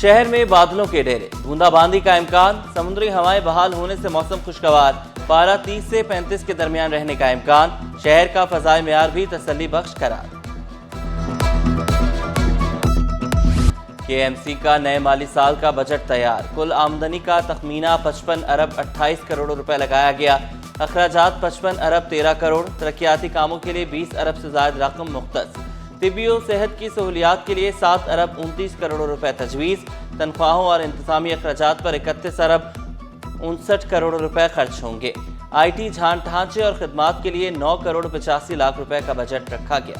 शहर में बादलों के डेरे, बूंदाबांदी का इम्कान। समुद्री हवाएं बहाल होने से मौसम खुशगवार। पारा 30 से 35 के दरमियान रहने का इम्कान। शहर का फजाए मेयार भी तसल्ली बख्श करार। केएमसी का नए माली साल का बजट तैयार। कुल आमदनी का तखमीना 55 अरब 28 करोड़ रुपए लगाया गया। अखराजात 55 अरब 13 करोड़। तरक्याती कामों के लिए 20 अरब से ज्यादा रकम मुख्तस। तिब्बी और सेहत की सहूलियात के लिए 7 अरब 29 करोड़ रुपए तजवीज़। तनख्वाहों और इंतजामी अखराजात पर 31 अरब 59 करोड़ रुपए खर्च होंगे। IT ढांचे और खिदमात के लिए 9 करोड़ 85 लाख रुपए का बजट रखा गया।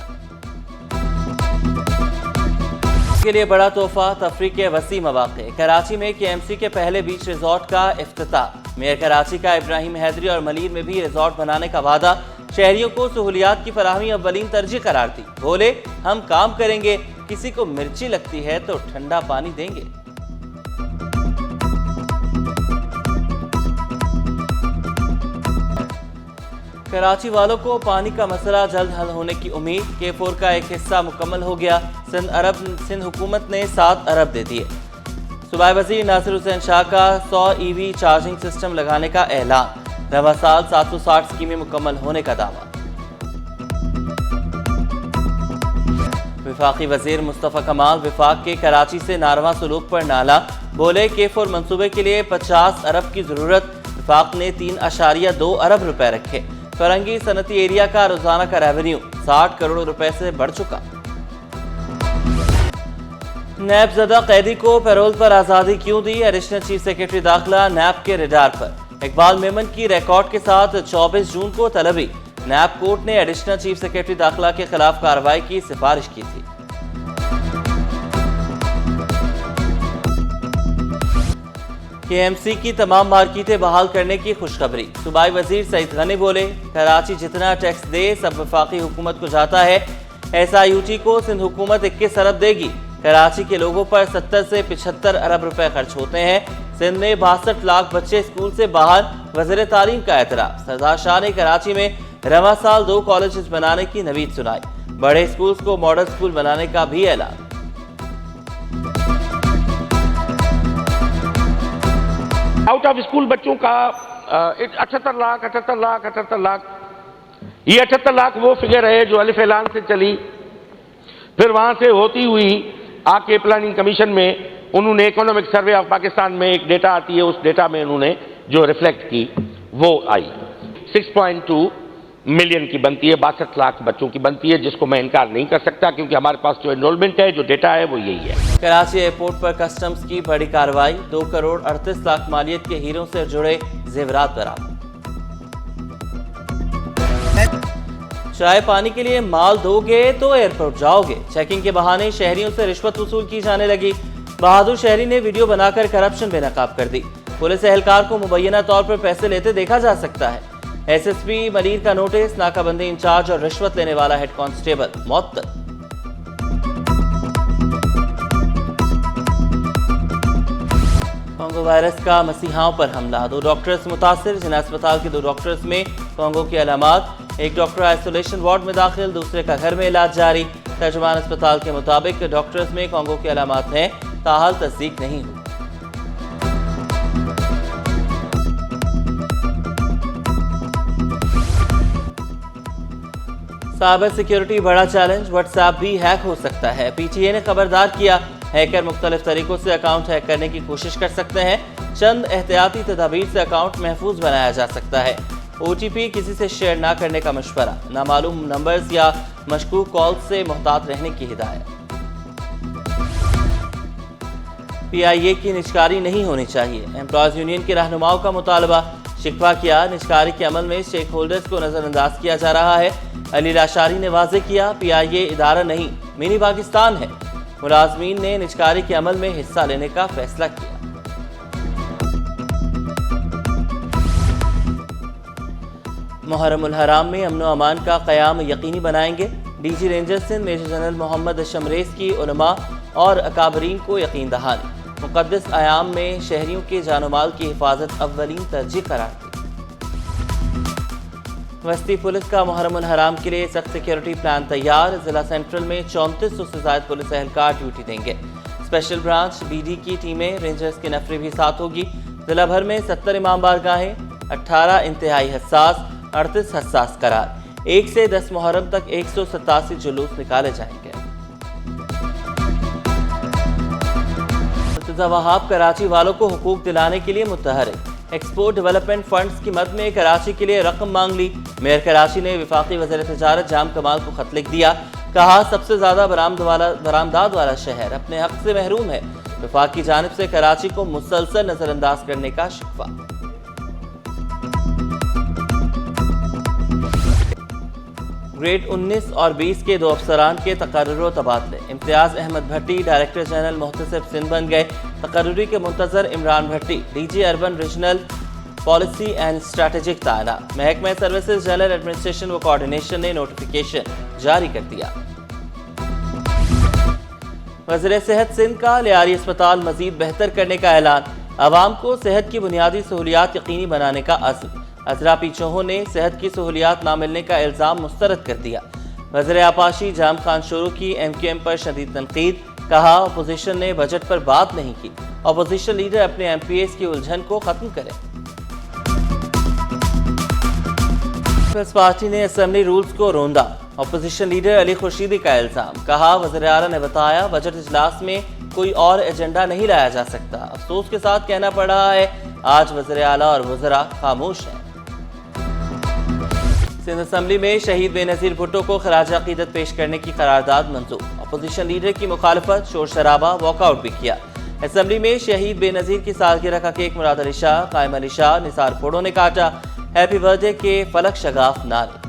के लिए बड़ा तोहफा, तफरीह के वसी मौक़े। कराची में KMC के पहले बीच रिजॉर्ट का इफ्तिताह। मेयर कराची का इब्राहिम हैदरी और मलीर में भी रिजॉर्ट बनाने का वादा। शहरियों को सहूलियात की फराहमी अव्वलीन तरजीह करार दी। बोले, हम काम करेंगे, किसी को मिर्ची लगती है तो ठंडा पानी देंगे। कराची वालों को पानी का मसला जल्द हल होने की उम्मीद। K4 का एक हिस्सा मुकम्मल हो गया। सिंध हुकूमत ने 7 अरब दे दिए। सूबाई वज़ीर नासिर हुसैन शाह का 100 EV चार्जिंग सिस्टम लगाने का ऐलान। रवा साल 760 स्कीमें मुकम्मल होने का दावा। वफाकी वज़ीर मुस्तफ़ा कमाल वफाक के कराची से नारवा सलूक पर नाला। बोले, K4 मंसूबे के लिए 50 अरब की ज़रूरत। वफाक ने 3.2 अरब रुपए रखे। फरंगी सनती एरिया का रोजाना का रेवेन्यू 60 करोड़ रुपए से बढ़ चुका। नैब कैदी को पैरोल पर आज़ादी क्यों दी? एडिशनल चीफ सेक्रेटरी दाखिला नैब के रडार पर। इकबाल मेमन की रिकॉर्ड के साथ 24 जून को तलबी। नैब कोर्ट ने एडिशनल चीफ सेक्रेटरी दाखिला के खिलाफ कार्रवाई की सिफारिश की थी। KMC की तमाम मार्केटें बहाल करने की खुशखबरी। सूबाई वजीर सईद गनी बोले, कराची जितना टैक्स दे सब वफाकी हुकूमत को जाता है। SIUT को सिंध हुकूमत 21 अरब देगी। कराची के लोगों पर 70 से 75 अरब रुपए खर्च होते हैं। सिंध में 62 लाख बच्चे स्कूल से बाहर। वज़ीर तालीम का एतराफ़। सरदार शाह ने कराची में रवा साल 2 कॉलेजेस बनाने की नवीद सुनाई। बड़े स्कूल्स को मॉडल स्कूल बनाने का भी ऐलान। आउट ऑफ स्कूल बच्चों का 78 लाख। ये 78 लाख वो फिगर है जो अलिफ ऐलान से चली, फिर वहां से होती हुई आके प्लानिंग कमीशन में उन्होंने इकोनॉमिक सर्वे ऑफ पाकिस्तान में एक डेटा आती है, उस डेटा में उन्होंने जो रिफ्लेक्ट की वो आई 6.2 मिलियन की बनती है, 62 लाख बच्चों की बनती है, जिसको मैं इनकार नहीं कर सकता क्योंकि हमारे पास जो एनरोलमेंट है, जो डेटा है वो यही है। कराची एयरपोर्ट पर कस्टम्स की बड़ी कार्रवाई। 2 करोड़ 38 लाख मालियत के हीरों से जुड़े जेवरात बरामद। चाय पानी के लिए माल दोगे तो एयरपोर्ट जाओगे। चेकिंग के बहाने शहरियों से रिश्वत वसूल की जाने लगी। बहादुर शहरी ने वीडियो बनाकर करप्शन बेनकाब कर दी। पुलिस एहलकार को मुबैना तौर पर पैसे लेते देखा जा सकता है। SSP मलीर का नोटिस। नाकाबंदी इंचार्ज और रिश्वत लेने वाला हेड कांस्टेबल मुअत्तल। कोंगो वायरस का मसीहाओं पर हमला। 2 डॉक्टर्स मुतासिर। जिला अस्पताल के 2 डॉक्टर्स में कोंगो की अलामात। एक डॉक्टर आइसोलेशन वार्ड में दाखिल, दूसरे का घर में इलाज जारी। तर्जुमान अस्पताल के मुताबिक डॉक्टर्स में कोंगो की अलामात हैं, ताहाल तस्दीक नहीं हुई। साइबर सिक्योरिटी बड़ा चैलेंज। व्हाट्सएप भी हैक हो सकता है। PTA ने खबरदार किया, हैकर मुख्तलिफ तरीकों से अकाउंट हैक करने की कोशिश कर सकते हैं। चंद एहतियाती तदाबीर से अकाउंट महफूज बनाया जा सकता है। OTP किसी से शेयर ना करने का मशवरा। नामालूम नंबर्स या मशकूक कॉल से मुहतात रहने की हिदायत। PIA की निजकारी नहीं होनी चाहिए। एम्प्लॉयज यूनियन के रहनुमाओं का मुतालबा। शिकवा किया, निजकारी के अमल में स्टेक होल्डर्स को नजरअंदाज किया जा रहा है। अली लाशारी ने वाजे किया, PIA इदारा नहीं, मिनी पाकिस्तान है। मुलाजमीन ने निजकारी के अमल में हिस्सा लेने का फैसला किया। मुहर्रमुल हराम में अमन व अमान का क़याम यकीनी बनाएंगे। DG ranger Sindh major general Mohammad Shamrez की उलमा और अकाबरीन को यकीन दहानी। मुक़द्दस आयाम में शहरियों के जान माल की हिफाजत अव्वलीन तरजीह करार दी। वस्ती पुलिस का मुहर्रमुल हराम के लिए सख्त सिक्योरिटी प्लान तैयार। जिला सेंट्रल में 3400 से ज़ायद पुलिस एहलकार ड्यूटी देंगे। स्पेशल ब्रांच बीडी की टीमें रेंजर्स के नफरे भी साथ होगी। जिला भर में 70 इमाम बारगाहें, 18 इंतहाई हसास, 38 हसास करार। 1 से 10 मुहर्रम तक 187 जुलूस निकाले जाएंगे। मुर्तज़ा वहाब कराची वालों को हुकूक दिलाने के लिए मुतहरिक। एक्सपोर्ट डेवलपमेंट फंड्स की मद में कराची के लिए रकम मांग ली। मेयर कराची ने वफाकी वज़ीर तिजारत जाम कमाल को खत लिख दिया। कहा, सबसे ज्यादा बरामदात वाला शहर अपने हक से महरूम है। वफाक की जानिब से कराची को मुसलसल नजरअंदाज करने का शिकवा। ग्रेड 19 और 20 के 2 अफसरान के तकर्रुर व तबादले। इम्तियाज अहमद भट्टी डायरेक्टर जनरल मुहतसिब सिंध बन गए। तकर्रुरी के मुंतजर Imran Bhatti DG urban regional policy and strategic तैनात। महकमा सर्विसेज जनरल एडमिनिस्ट्रेशन व कोऑर्डिनेशन ने नोटिफिकेशन जारी कर दिया। वज़ीर सेहत सिंध का लियारी अस्पताल मजीद बेहतर करने का ऐलान। आवाम को सेहत की बुनियादी सहूलियात यकीनी बनाने का अज़्म। अजरा पी चौहान ने सेहत की सहूलियात न मिलने का इल्ज़ाम मुस्तरद कर दिया। वज़ीर आपाशी जाम खान शोरू की MQM पर शदीद तनकीद। कहा, अपोजिशन ने बजट पर बात नहीं की। अपोजिशन लीडर अपने MPs की उलझन को खत्म करें। पीपल्स पार्टी ने असेंबली रूल्स को रोंदा। अपोजिशन लीडर अली खुर्शीदी का इल्जाम। कहा, वज़ीर आला ने बताया बजट इजलास में कोई और एजेंडा नहीं लाया जा सकता। अफसोस के साथ कहना पड़ रहा है आज वज़ीर आला और वज़रा खामोश हैं। सिंध असेंबली में शहीद बेनज़ीर भुट्टो को खराज अकीदत पेश करने की करारदाद मंजूर। अपोजिशन लीडर की मुखालफत, शोर शराबा, वॉकआउट भी किया। असेंबली में शहीद बेनज़ीर की सालगिरह का केक मुराद अली शाह, कायम अली शाह, निसार फोड़ो ने काटा। हैप्पी बर्थडे के फलक शगाफ नारे।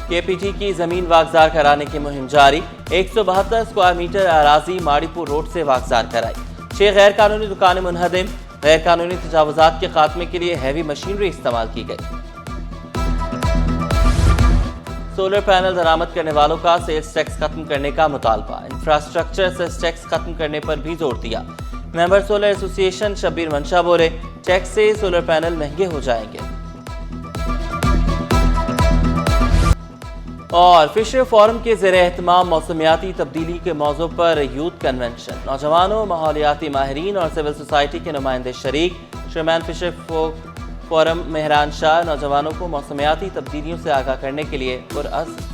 KPT की जमीन वागजार कराने की मुहिम जारी। 172 स्क्वायर मीटर अराजी माड़ीपुर रोड से वागजार कराई। 6 गैर कानूनी दुकानें मुनहदम। गैर कानूनी तजावुजात के खात्मे के लिए हैवी मशीनरी इस्तेमाल की गई। सोलर पैनल दरामद करने वालों का सेल्स टैक्स खत्म करने का मुतालबा। इंफ्रास्ट्रक्चर सेल्स टैक्स खत्म करने पर भी जोर दिया। मेंबर सोलर एसोसिएशन शब्बीर मंशा बोले, टैक्स से सोलर पैनल महंगे हो जाएंगे। और फिशर फोरम के ज़ेरे एहतमाम मौसमियाती तब्दीली के मौजू पर यूथ कन्वेंशन। नौजवानों, माहौलियाती माहिरीन और सिविल सोसाइटी के नुमाइंदे शरीक। Chairman fisher forum Mehran Shah नौजवानों को मौसमियाती तब्दीलियों से आगाह करने के लिए पुरअज़्म।